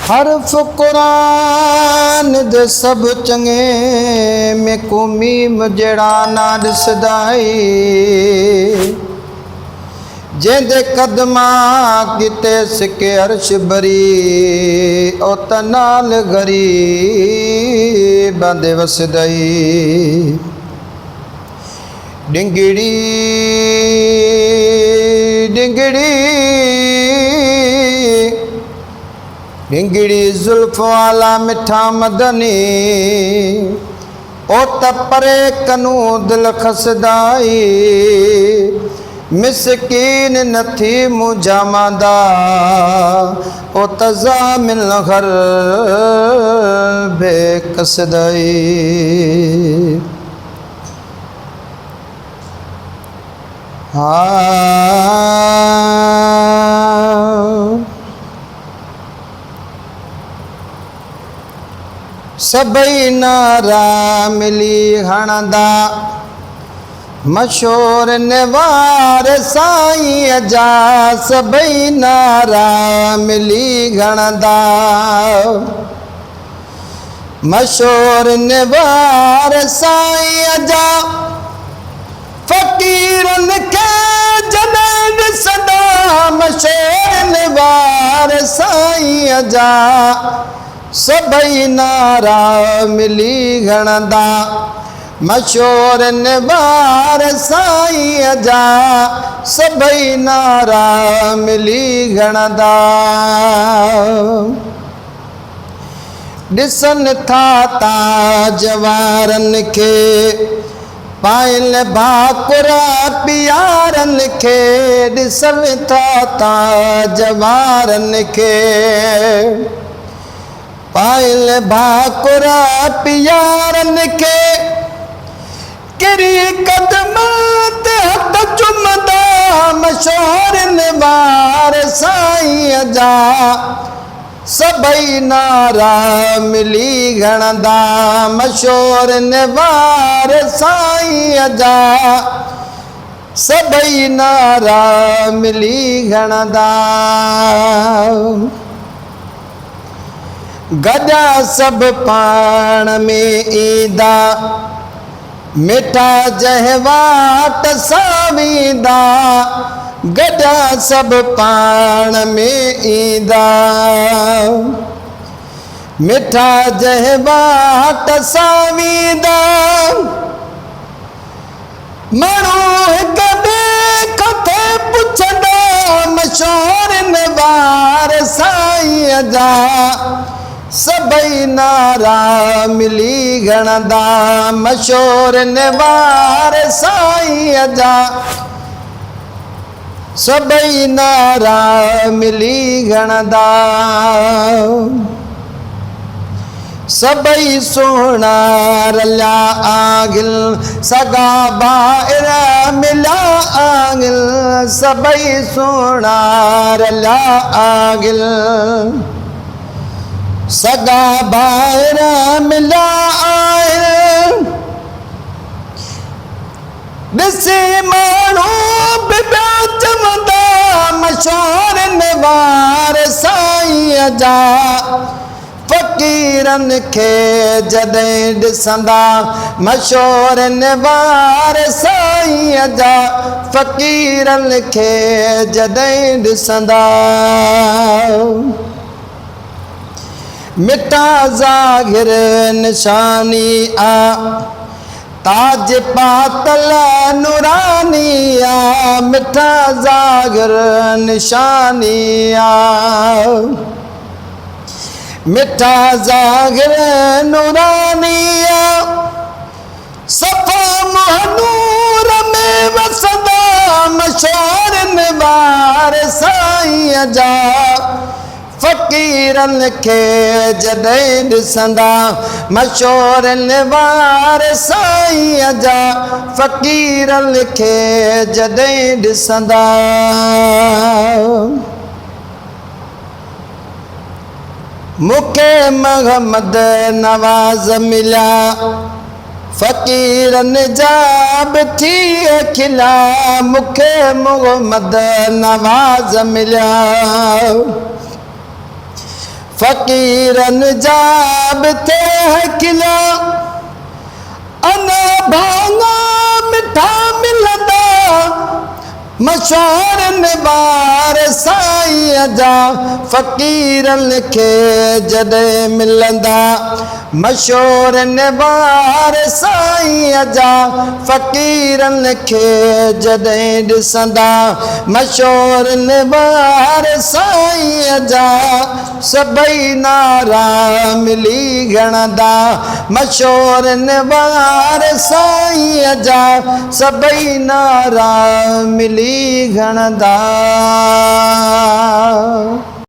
हरफ कुरान दे सब चंगे में को मीम जड़ा ना दिसदाई जेंदे कदमा किते सिके अर्श बरी ओ तनाल गरी बंदे वसदई डिंगड़ी डिंगड़ी डिंगड़ी जुल्फ वाला मिठा मदनी ओ तपरे कनू दिल खसदाई मिसकीन नथी मुजामादा ओ तजा मिल घर बेकसदाई सबई नारा मिली हणदा मशहूर नेवार साईं जा सबई नारा मिली हणदा मशहूर नेवार साईं जा फकीरन के जनेन सदा मशहूर नेवार साईं जा सबई नारा मिली गणदा मशहूर नेवार साईं जा सबई नारा मिली गणदा ॾिसन था जवारन के पायल भाकुरा पियारन के ॾिसन था जवारन के पायल भाकुरा पियारन के किरी कदम ते हथ चुमदा मशहूर नेवार साईं जा सबई नारा मिली गणदा मशहूर नेवार साईं जा सबई नारा मिली गणदा गजा सब पाण में ईंदा मिठा जहवाट सावींदा गजा सब पाण में ईंदा मिठा जहवाट सावींदा माण्हू हिक ॿिए खां पुछंदा मशहूर नेवार साईं जा सबई नारा मिली गणदा मशहूर नेवार साईं जा सबई नारा मिली गणदा सबई सोना रलिया आगिल सगा बाहिर मिला आगिल सबई सोना रलिया आगिल सगा बाहिर मिला आहिनि ॾिसी माण्हू बि पिया चवंदा मशहूर नेवार साईं जा फकीरन के जॾहिं ॾिसंदा मशहूर नेवार साईं जा फकीरन के जॾहिं ॾिसंदा मिठा ज़ाहिर निशानी आ ताज पातल नूरानी आ मिठा ज़ाहिर निशानी आ मिठा ज़ाहिर नूरानी आ सफ़ा महनूर में वसदा मशहूर नेवार साईं जा फकीरन के जॾहिं ॾिसंदा मशहूर नेवार साईं जा फकीरन के जॾहिं ॾिसंदा मूंखे मोहम्मद नवाज़ मिलिया फ़कीरन जा बि थी खिला मूंखे मोहम्मद नवाज़ मिलिया फ़क़ीरन जा बि थे किला अना भाङा मिठा मिलंदा मशहूरन ॿार साईं जा फ़क़ीरन खे जॾहिं मिलंदा मशहूरन ॿार साईं जा फ़क़ीरन खे जॾहिं ॾिसंदा मशहूरन ॿार साईं जा सभई नारा मिली ॻणंदा मशहूरन ॿार साईं जा सभई नारा मिली ॻणंदा।